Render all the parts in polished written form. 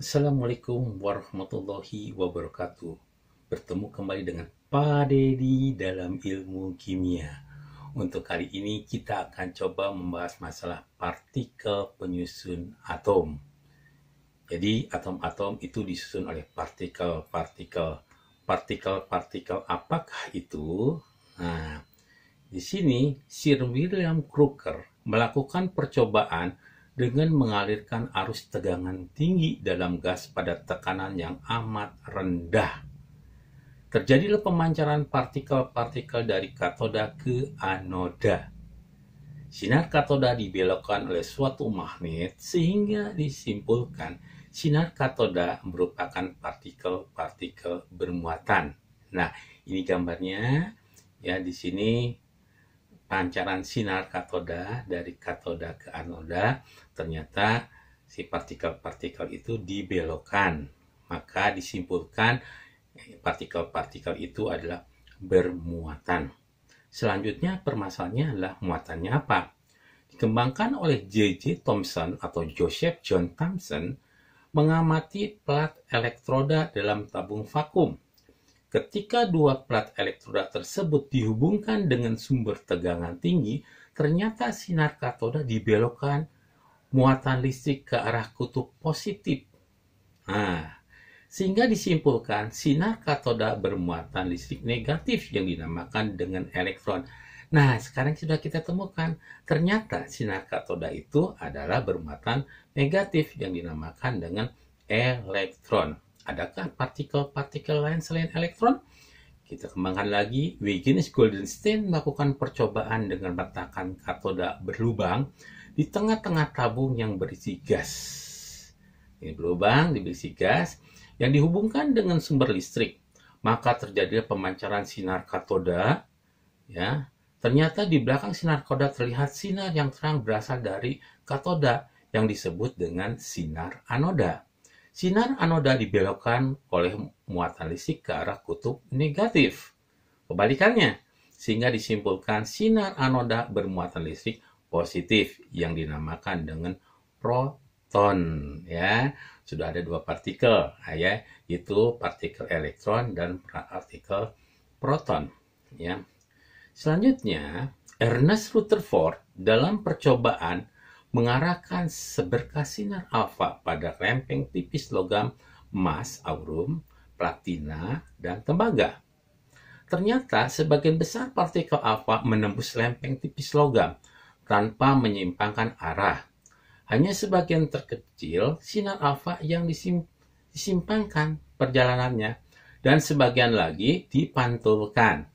Assalamualaikum warahmatullahi wabarakatuh. Bertemu kembali dengan Pak Dedi dalam ilmu kimia. Untuk kali ini kita akan coba membahas masalah partikel penyusun atom. Jadi atom-atom itu disusun oleh partikel-partikel. Partikel-partikel apakah itu? Nah, di sini Sir William Crookes melakukan percobaan dengan mengalirkan arus tegangan tinggi dalam gas pada tekanan yang amat rendah. Terjadilah pemancaran partikel-partikel dari katoda ke anoda. Sinar katoda dibelokkan oleh suatu magnet sehingga disimpulkan sinar katoda merupakan partikel-partikel bermuatan. Nah, ini gambarnya. Ya, di sini pancaran sinar katoda dari katoda ke anoda, ternyata si partikel-partikel itu dibelokkan. Maka disimpulkan partikel-partikel itu adalah bermuatan. Selanjutnya permasalahannya adalah muatannya apa? Dikembangkan oleh J.J. Thomson atau Joseph John Thomson mengamati plat elektroda dalam tabung vakum. Ketika dua plat elektroda tersebut dihubungkan dengan sumber tegangan tinggi, ternyata sinar katoda dibelokkan muatan listrik ke arah kutub positif. Nah, sehingga disimpulkan sinar katoda bermuatan listrik negatif yang dinamakan dengan elektron. Nah, sekarang sudah kita temukan, ternyata sinar katoda itu adalah bermuatan negatif yang dinamakan dengan elektron. Adakah partikel-partikel lain selain elektron? Kita kembangkan lagi. Huygens Goldenstein melakukan percobaan dengan meletakkan katoda berlubang di tengah-tengah tabung yang berisi gas. Ini berlubang, berisi gas yang dihubungkan dengan sumber listrik. Maka terjadi pemancaran sinar katoda. Ya, ternyata di belakang sinar katoda terlihat sinar yang terang berasal dari katoda yang disebut dengan sinar anoda. Sinar anoda dibelokkan oleh muatan listrik ke arah kutub negatif. Kebalikannya, sehingga disimpulkan sinar anoda bermuatan listrik positif yang dinamakan dengan proton. Ya, sudah ada dua partikel, ya, yaitu partikel elektron dan partikel proton. Ya. Selanjutnya, Ernest Rutherford dalam percobaan mengarahkan seberkas sinar alfa pada lempeng tipis logam emas, aurum, platina, dan tembaga. Ternyata sebagian besar partikel alfa menembus lempeng tipis logam tanpa menyimpangkan arah. Hanya sebagian terkecil sinar alfa yang disimpangkan perjalanannya dan sebagian lagi dipantulkan.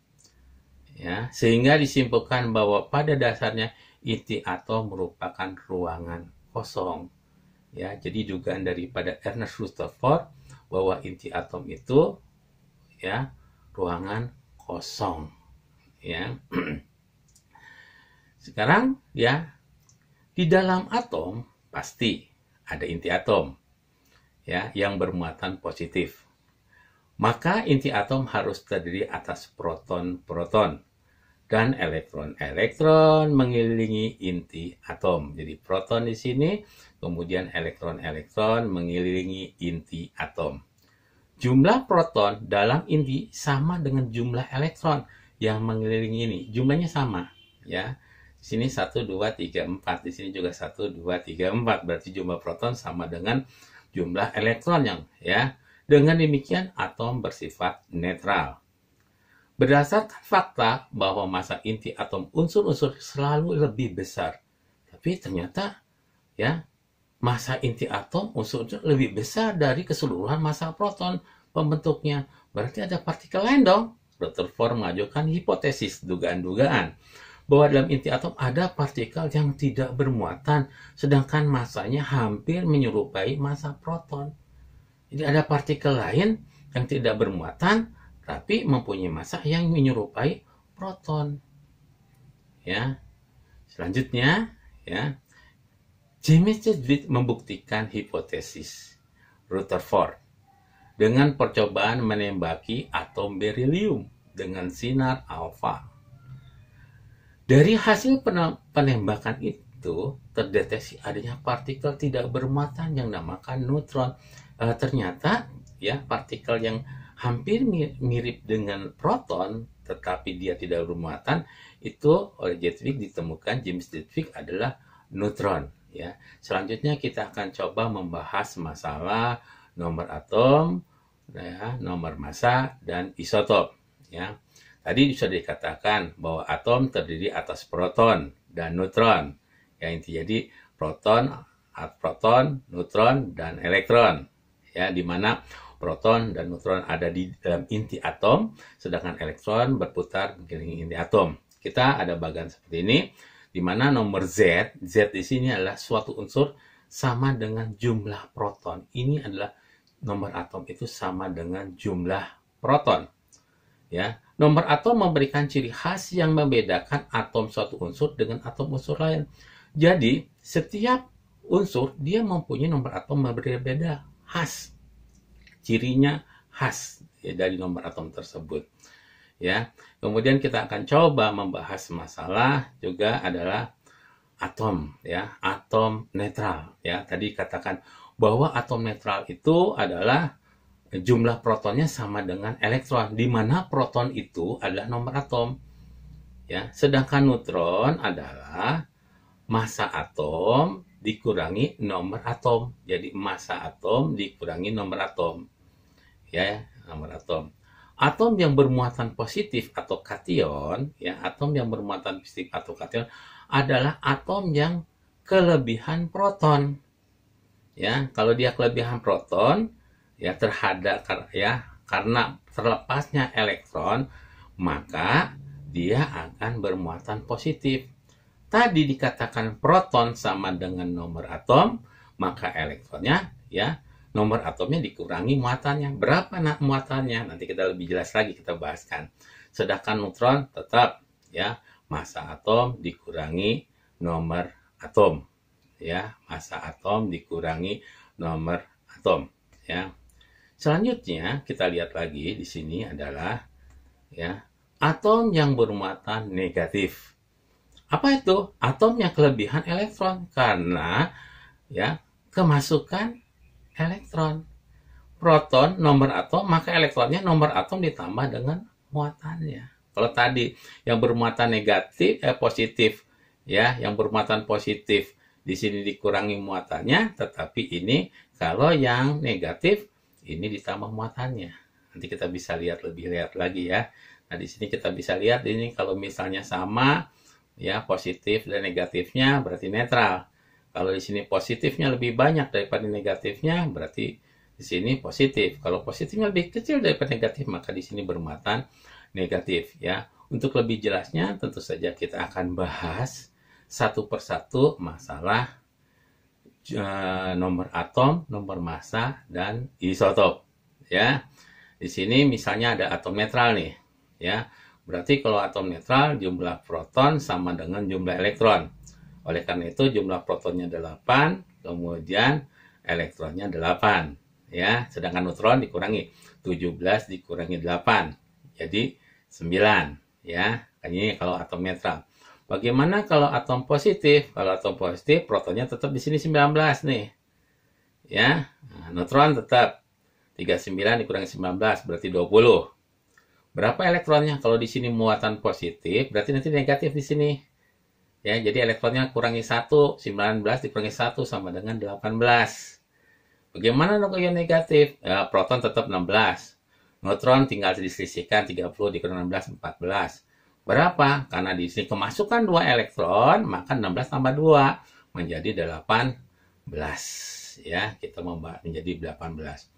Ya, sehingga disimpulkan bahwa pada dasarnya inti atom merupakan ruangan kosong. Ya, jadi dugaan daripada Ernest Rutherford bahwa inti atom itu ya ruangan kosong. Ya. Sekarang ya, di dalam atom pasti ada inti atom ya yang bermuatan positif. Maka inti atom harus terdiri atas proton-proton dan elektron-elektron mengelilingi inti atom. Jadi proton di sini, kemudian elektron-elektron mengelilingi inti atom. Jumlah proton dalam inti sama dengan jumlah elektron yang mengelilingi ini. Jumlahnya sama, ya. Di sini 1 2 3 4, di sini juga 1 2 3 4. Berarti jumlah proton sama dengan jumlah elektron yang ya. Dengan demikian atom bersifat netral. Berdasarkan fakta bahwa massa inti atom unsur-unsur selalu lebih besar. Tapi ternyata ya massa inti atom unsur-unsur lebih besar dari keseluruhan massa proton pembentuknya. Berarti ada partikel lain dong. Rutherford mengajukan hipotesis, dugaan-dugaan bahwa dalam inti atom ada partikel yang tidak bermuatan, sedangkan massanya hampir menyerupai massa proton. Jadi ada partikel lain yang tidak bermuatan, tapi mempunyai massa yang menyerupai proton. Ya, selanjutnya, ya, James Chadwick membuktikan hipotesis Rutherford dengan percobaan menembaki atom berilium dengan sinar alfa. Dari hasil penembakan itu terdeteksi adanya partikel tidak bermuatan yang dinamakan neutron ternyata ya partikel yang hampir mirip dengan proton tetapi dia tidak bermuatan itu oleh Sedgwick ditemukan, James Sedgwick, adalah neutron ya. Selanjutnya kita akan coba membahas masalah nomor atom ya, nomor massa dan isotop ya. Tadi sudah dikatakan bahwa atom terdiri atas proton dan neutron ya, inti jadi proton, neutron dan elektron ya, di mana proton dan neutron ada di dalam inti atom, sedangkan elektron berputar mengelilingi inti atom. Kita ada bagian seperti ini, di mana nomor Z di sini adalah suatu unsur sama dengan jumlah proton. Ini adalah nomor atom itu sama dengan jumlah proton. Ya, nomor atom memberikan ciri khas yang membedakan atom suatu unsur dengan atom unsur lain. Jadi, setiap unsur dia mempunyai nomor atom berbeda-beda, khas. Cirinya khas ya, dari nomor atom tersebut ya. Kemudian kita akan coba membahas masalah juga adalah atom ya, atom netral ya. Tadi katakan bahwa atom netral itu adalah jumlah protonnya sama dengan elektron, di mana proton itu adalah nomor atom ya, sedangkan neutron adalah massa atom dikurangi nomor atom. Jadi massa atom dikurangi nomor atom ya, nomor atom. Atom yang bermuatan positif atau kation ya, atom yang bermuatan positif atau kation adalah atom yang kelebihan proton ya. Kalau dia kelebihan proton ya terhadap ya, karena terlepasnya elektron, maka dia akan bermuatan positif. Tadi dikatakan proton sama dengan nomor atom, maka elektronnya ya, nomor atomnya dikurangi muatannya. Berapa muatannya? Nanti kita lebih jelas lagi kita bahaskan. Sedangkan neutron tetap ya, massa atom dikurangi nomor atom. Ya, massa atom dikurangi nomor atom ya. Selanjutnya kita lihat lagi di sini adalah ya, atom yang bermuatan negatif. Apa itu? Atom yang kelebihan elektron karena ya, kemasukan elektron. Proton nomor atom, maka elektronnya nomor atom ditambah dengan muatannya. Kalau tadi yang bermuatan negatif positif ya, yang bermuatan positif di sini dikurangi muatannya, tetapi ini kalau yang negatif ini ditambah muatannya. Nanti kita bisa lihat lagi ya. Nah, di sini kita bisa lihat ini kalau misalnya sama ya, positif dan negatifnya berarti netral. Kalau di sini positifnya lebih banyak daripada negatifnya, berarti di sini positif. Kalau positifnya lebih kecil daripada negatif, maka di sini bermuatan negatif ya. Untuk lebih jelasnya, tentu saja kita akan bahas satu persatu masalah nomor atom, nomor massa, dan isotop ya. Di sini misalnya ada atom netral nih ya. Berarti kalau atom netral jumlah proton sama dengan jumlah elektron. Oleh karena itu jumlah protonnya 8, kemudian elektronnya 8 ya. Sedangkan neutron dikurangi 17 dikurangi 8 jadi 9 ya. Ini kalau atom netral. Bagaimana kalau atom positif? Kalau atom positif protonnya tetap di sini 19 nih. Ya. Nah, neutron tetap 39 dikurangi 19 berarti 20. Berapa elektronnya? Kalau di sini muatan positif, berarti nanti negatif di sini. Ya, jadi elektronnya kurangi 1, 19 dikurangi 1 sama dengan 18. Bagaimana kalau yang negatif? Ya, proton tetap 16. Neutron tinggal diselisihkan 30 dikurangi 16, 14. Berapa? Karena di sini kemasukan 2 elektron, maka 16 tambah 2 menjadi 18. Ya, kita membahas menjadi 18.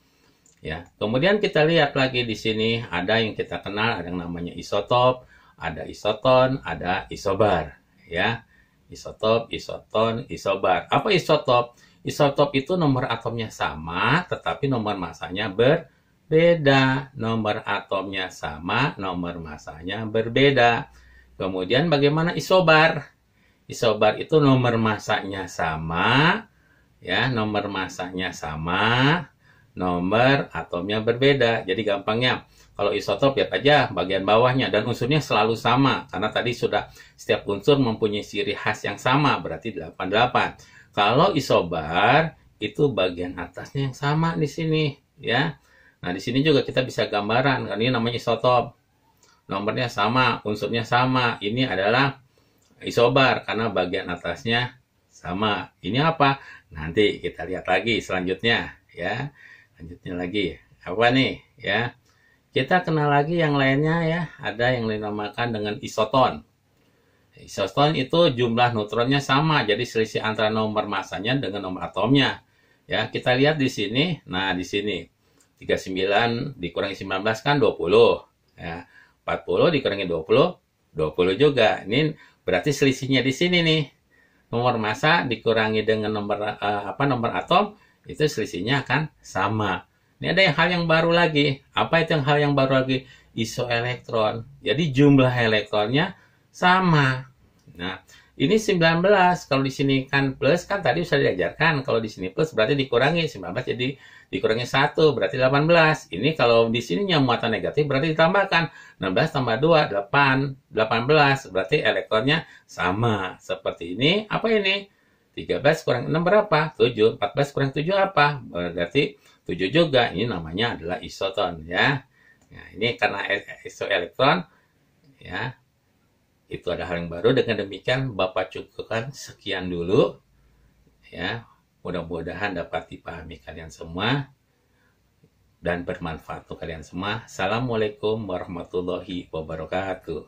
Ya, kemudian kita lihat lagi di sini ada yang kita kenal, ada yang namanya isotop, ada isoton, ada isobar. Ya, isotop, isoton, isobar. Apa isotop? Isotop itu nomor atomnya sama, tetapi nomor massanya berbeda. Nomor atomnya sama, nomor massanya berbeda. Kemudian bagaimana isobar? Isobar itu nomor massanya sama, ya, nomor massanya sama, nomor atomnya berbeda. Jadi gampangnya, kalau isotop lihat aja bagian bawahnya dan unsurnya selalu sama. Karena tadi sudah setiap unsur mempunyai ciri khas yang sama, berarti 88. Kalau isobar, itu bagian atasnya yang sama di sini, ya. Nah, di sini juga kita bisa gambaran, kan ini namanya isotop. Nomornya sama, unsurnya sama. Ini adalah isobar karena bagian atasnya sama. Ini apa? Nanti kita lihat lagi selanjutnya, ya. Lanjutnya lagi. Apa nih, ya? Kita kenal lagi yang lainnya, ya. Ada yang dinamakan dengan isoton. Isoton itu jumlah neutronnya sama, jadi selisih antara nomor masanya dengan nomor atomnya. Ya, kita lihat di sini. Nah, di sini 39 dikurangi 19 kan 20. Ya, 40 dikurangi 20, 20 juga. Ini berarti selisihnya di sini nih. Nomor massa dikurangi dengan nomor atom, itu selisihnya akan sama. Ini ada hal yang baru lagi. Apa itu hal yang baru lagi? Isoelektron. Jadi jumlah elektronnya sama. Nah, ini 19. Kalau di sini kan plus, kan tadi sudah diajarkan. Kalau di sini plus berarti dikurangi 19, jadi dikurangi 1 berarti 18. Ini kalau di sininya muatan negatif berarti ditambahkan 16 tambah 2 8, 18 berarti elektronnya sama. Seperti ini. Apa ini? 13 kurang 6 berapa? 7. 14 kurang 7 apa? Berarti 7 juga. Ini namanya adalah isoton, ya. Nah, ini karena isoelektron, ya. Itu ada hal yang baru. Dengan demikian Bapak cukupkan sekian dulu, ya. Mudah-mudahan dapat dipahami kalian semua dan bermanfaat untuk kalian semua. Assalamualaikum warahmatullahi wabarakatuh.